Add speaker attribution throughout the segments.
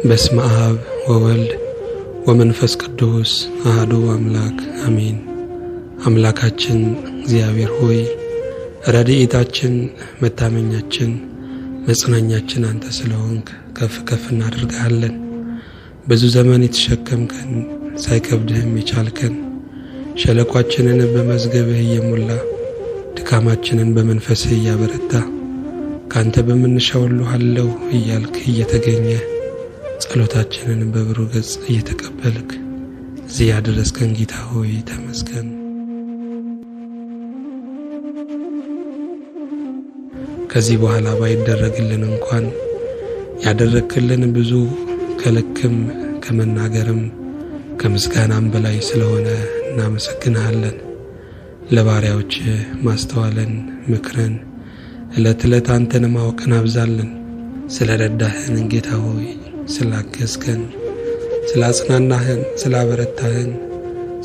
Speaker 1: በስመ አብ ወወልድ ወመንፈስ ቅዱስ አሐዱ አምላክ አሜን። አምላካችን እግዚአብሔር ሆይ ረድኤታችን፣ መታመኛችን፣ መጽናኛችን አንተ ስለሆንክ ከፍ ከፍ እናደርግሃለን። ብዙ ዘመን የተሸከምከን ሳይከብድህም የቻልከን ሸለቋችንን በመዝገብህ እየሞላ ድካማችንን በመንፈስህ እያበረታ ካንተ በምንሻው ሁሉ አለሁ እያልክ እየተገኘ ጸሎታችንን በብሩህ ገጽ እየተቀበልክ እዚህ ያደረስከን ጌታ ሆይ ተመስገን። ከዚህ በኋላ ባይደረግልን እንኳን ያደረክልን ብዙ ከልክም ከመናገርም ከምስጋናም በላይ ስለሆነ እናመሰግንሃለን። ለባሪያዎች ማስተዋልን ምክርን ዕለት ዕለት አንተን ማወቅን አብዛልን። ስለ ረዳህን ጌታ ሆይ ስላገዝከን፣ ስላጽናናህን፣ ስላበረታህን፣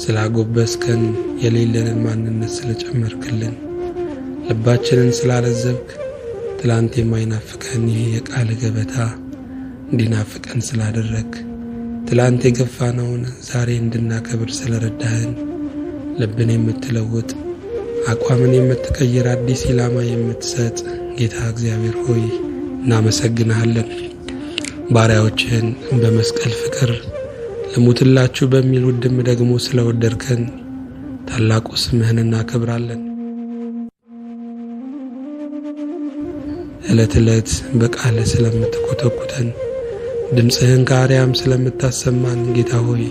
Speaker 1: ስላጎበስከን፣ የሌለንን ማንነት ስለጨመርክልን፣ ልባችንን ስላለዘብክ፣ ትላንት የማይናፍቀን ይህ የቃል ገበታ እንዲናፍቀን ስላደረግ፣ ትላንት የገፋነውን ዛሬ እንድናከብር ስለረዳህን፣ ልብን የምትለውጥ አቋምን የምትቀይር አዲስ ኢላማ የምትሰጥ ጌታ እግዚአብሔር ሆይ እናመሰግንሃለን። ባሪያዎችህን በመስቀል ፍቅር ልሙትላችሁ በሚል ውድም ደግሞ ስለወደድከን ታላቁ ስምህን እናከብራለን። ዕለት ዕለት በቃል ስለምትኮተኩተን ድምፅህን ከአርያም ስለምታሰማን ጌታ ሆይ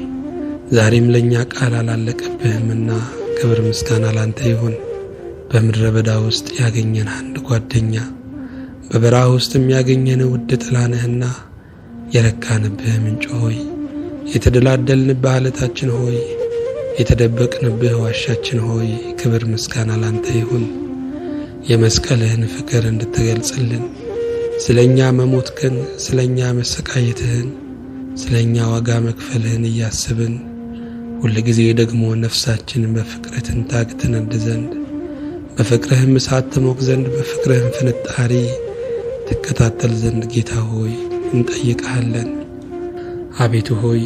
Speaker 1: ዛሬም ለእኛ ቃል አላለቀብህምና ክብር ምስጋና ላንተ ይሁን። በምድረ በዳ ውስጥ ያገኘን አንድ ጓደኛ፣ በበረሃ ውስጥም ያገኘን ውድ ጥላ ነህና የረካንብህ ምንጭ ሆይ፣ የተደላደልንብህ ዓለታችን ሆይ፣ የተደበቅንብህ ዋሻችን ሆይ ክብር ምስጋና ላንተ ይሁን። የመስቀልህን ፍቅር እንድትገልጽልን ስለኛ መሞትክን፣ ስለኛ መሰቃየትህን፣ ስለኛ ዋጋ መክፈልህን እያስብን ሁል ጊዜ ደግሞ ነፍሳችንን በፍቅርህ ትንታግ ትነድ ዘንድ በፍቅርህም እሳት ትሞቅ ዘንድ በፍቅርህም ፍንጣሪ ትከታተል ዘንድ ጌታ ሆይ እንጠይቅሃለን። አቤቱ ሆይ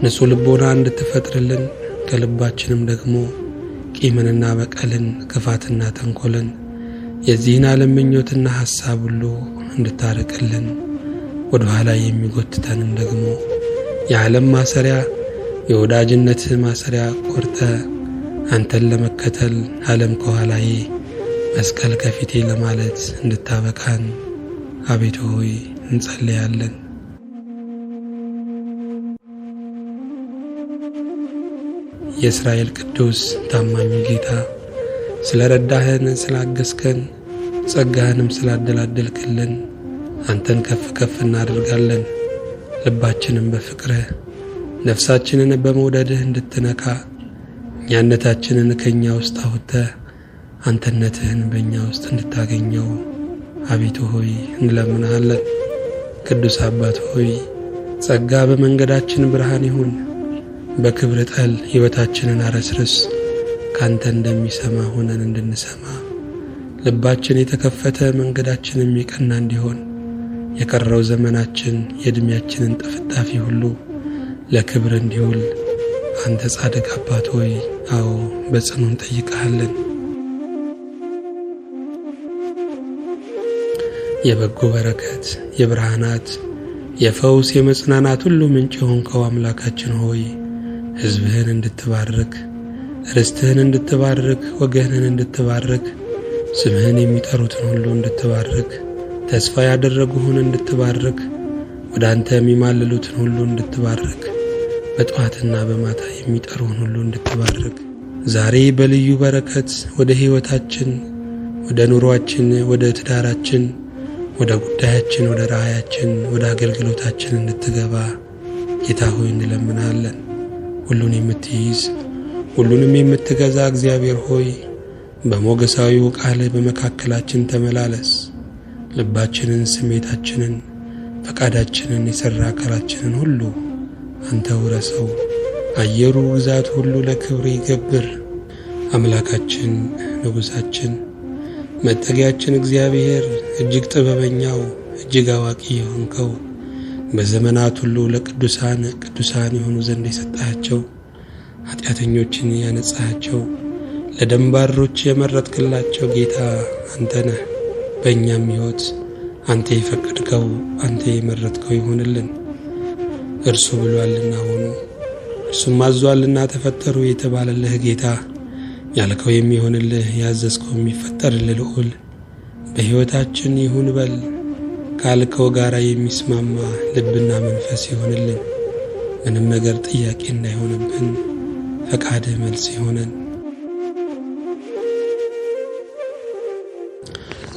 Speaker 1: ንጹሕ ልቦና እንድትፈጥርልን ከልባችንም ደግሞ ቂምንና በቀልን ክፋትና ተንኮልን የዚህን ዓለም ምኞትና ሐሳብ ሁሉ እንድታርቅልን ወደ ኋላ የሚጎትተንም ደግሞ የዓለም ማሰሪያ የወዳጅነት ማሰሪያ ቆርጠ አንተን ለመከተል ዓለም ከኋላዬ መስቀል ከፊቴ ለማለት እንድታበቃን አቤቱ ሆይ እንጸልያለን። የእስራኤል ቅዱስ ታማኝ ጌታ ስለ ረዳህን፣ ስላገዝከን፣ ጸጋህንም ስላደላደልክልን አንተን ከፍ ከፍ እናደርጋለን። ልባችንን በፍቅርህ ነፍሳችንን በመውደድህ እንድትነካ እኛነታችንን ከእኛ ውስጥ አውጥተህ አንተነትህን በእኛ ውስጥ እንድታገኘው አቤቱ ሆይ እንለምንሃለን። ቅዱስ አባት ሆይ ጸጋ በመንገዳችን ብርሃን ይሁን። በክብር ጠል ሕይወታችንን አረስርስ። ካንተ እንደሚሰማ ሆነን እንድንሰማ ልባችን የተከፈተ መንገዳችንም የቀና እንዲሆን የቀረው ዘመናችን የዕድሜያችንን ጥፍጣፊ ሁሉ ለክብር እንዲውል አንተ ጻድቅ አባት ሆይ አዎ በጽኑ እንጠይቅሃለን። የበጎ በረከት፣ የብርሃናት፣ የፈውስ፣ የመጽናናት ሁሉ ምንጭ የሆንከው አምላካችን ሆይ ሕዝብህን እንድትባርክ፣ ርስትህን እንድትባርክ፣ ወገንህን እንድትባርክ፣ ስምህን የሚጠሩትን ሁሉ እንድትባርክ፣ ተስፋ ያደረጉህን እንድትባርክ፣ ወደ አንተ የሚማልሉትን ሁሉ እንድትባርክ፣ በጠዋትና በማታ የሚጠሩህን ሁሉ እንድትባርክ፣ ዛሬ በልዩ በረከት ወደ ሕይወታችን፣ ወደ ኑሮአችን፣ ወደ ትዳራችን፣ ወደ ጉዳያችን፣ ወደ ራእያችን፣ ወደ አገልግሎታችን እንድትገባ ጌታ ሆይ እንለምናለን። ሁሉን የምትይዝ ሁሉንም የምትገዛ እግዚአብሔር ሆይ በሞገሳዊው ቃል በመካከላችን ተመላለስ። ልባችንን፣ ስሜታችንን፣ ፈቃዳችንን፣ የሠራ አካላችንን ሁሉ አንተ ውረሰው። አየሩ ግዛት ሁሉ ለክብር ይገብር። አምላካችን ንጉሣችን መጠጊያችን እግዚአብሔር እጅግ ጥበበኛው እጅግ አዋቂ የሆንከው በዘመናት ሁሉ ለቅዱሳን ቅዱሳን የሆኑ ዘንድ የሰጣቸው ኃጢአተኞችን ያነጻቸው ለደንባሮች የመረጥክላቸው ጌታ አንተ ነህ። በእኛም ሕይወት አንተ የፈቀድከው አንተ የመረጥከው ይሆንልን። እርሱ ብሏልና ሆኑ፣ እርሱም አዟልና ተፈጠሩ የተባለልህ ጌታ፣ ያልከው የሚሆንልህ ያዘዝከው የሚፈጠርልህ ልዑል በሕይወታችን ይሁን በል። ካልከው ጋራ የሚስማማ ልብና መንፈስ ይሆንልን። ምንም ነገር ጥያቄ እንዳይሆንብን ፈቃድህ መልስ ይሆነን።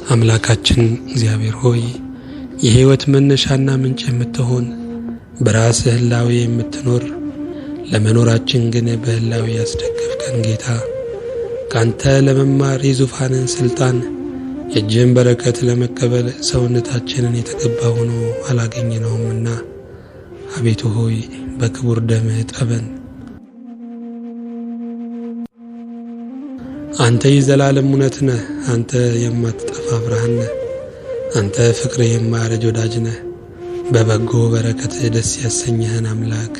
Speaker 1: አምላካችን እግዚአብሔር ሆይ የሕይወት መነሻና ምንጭ የምትሆን በራስህ ሕላዌ የምትኖር ለመኖራችን ግን በሕላዌ ያስደገፍከን ጌታ ካንተ ለመማር የዙፋንን ሥልጣን የእጅህን በረከት ለመቀበል ሰውነታችንን የተገባ ሆኖ አላገኘነውምና አቤቱ ሆይ በክቡር ደምህ ጠበን። አንተ የዘላለም እውነት ነህ። አንተ የማትጠፋ ብርሃን ነህ። አንተ ፍቅርህ የማያረጅ ወዳጅ ነህ። በበጎ በረከትህ ደስ ያሰኘህን አምላክ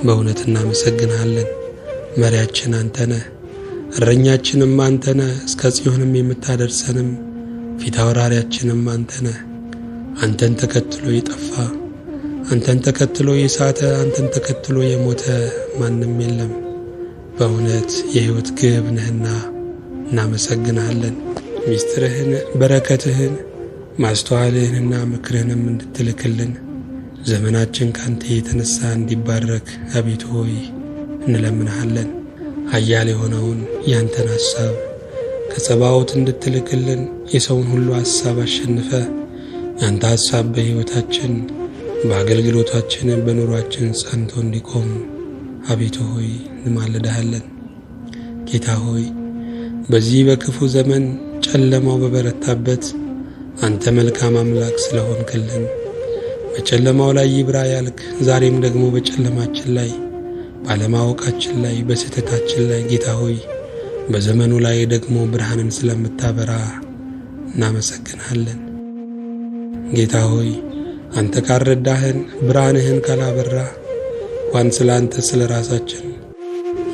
Speaker 1: በእውነት እናመሰግንሃለን። መሪያችን አንተ ነህ፣ እረኛችንም አንተ ነህ። እስከ ጽዮንም የምታደርሰንም ፊት አውራሪያችንም አንተ ነህ። አንተን ተከትሎ የጠፋ አንተን ተከትሎ የሳተ አንተን ተከትሎ የሞተ ማንም የለም። በእውነት የሕይወት ግብ ነህና እናመሰግንሃለን። ሚስጥርህን በረከትህን ማስተዋልህንና ምክርህንም እንድትልክልን ዘመናችን ካንተ የተነሳ እንዲባረክ አቤቱ ሆይ እንለምንሃለን። ኃያል የሆነውን ያንተን ሐሳብ ከጸባዖት እንድትልክልን የሰውን ሁሉ ሐሳብ አሸንፈ ያንተ ሐሳብ በሕይወታችን በአገልግሎታችን በኑሯችን ጸንቶ እንዲቆም አቤቱ ሆይ እንማልድሃለን። ጌታ ሆይ በዚህ በክፉ ዘመን ጨለማው በበረታበት አንተ መልካም አምላክ ስለሆንክልን በጨለማው ላይ ይብራ ያልክ ዛሬም ደግሞ በጨለማችን ላይ ባለማወቃችን ላይ በስህተታችን ላይ ጌታ ሆይ በዘመኑ ላይ ደግሞ ብርሃንን ስለምታበራ እናመሰግንሃለን። ጌታ ሆይ አንተ ካልረዳህን ብርሃንህን ካላበራ እንኳን ስለ አንተ ስለ ራሳችን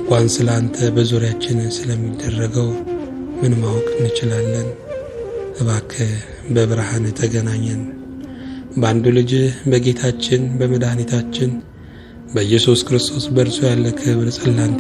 Speaker 1: እንኳን ስለ አንተ በዙሪያችን ስለሚደረገው ምን ማወቅ እንችላለን? እባክህ በብርሃን ተገናኘን። በአንዱ ልጅህ በጌታችን በመድኃኒታችን በኢየሱስ ክርስቶስ በእርሱ ያለ ክብር ጸላንተ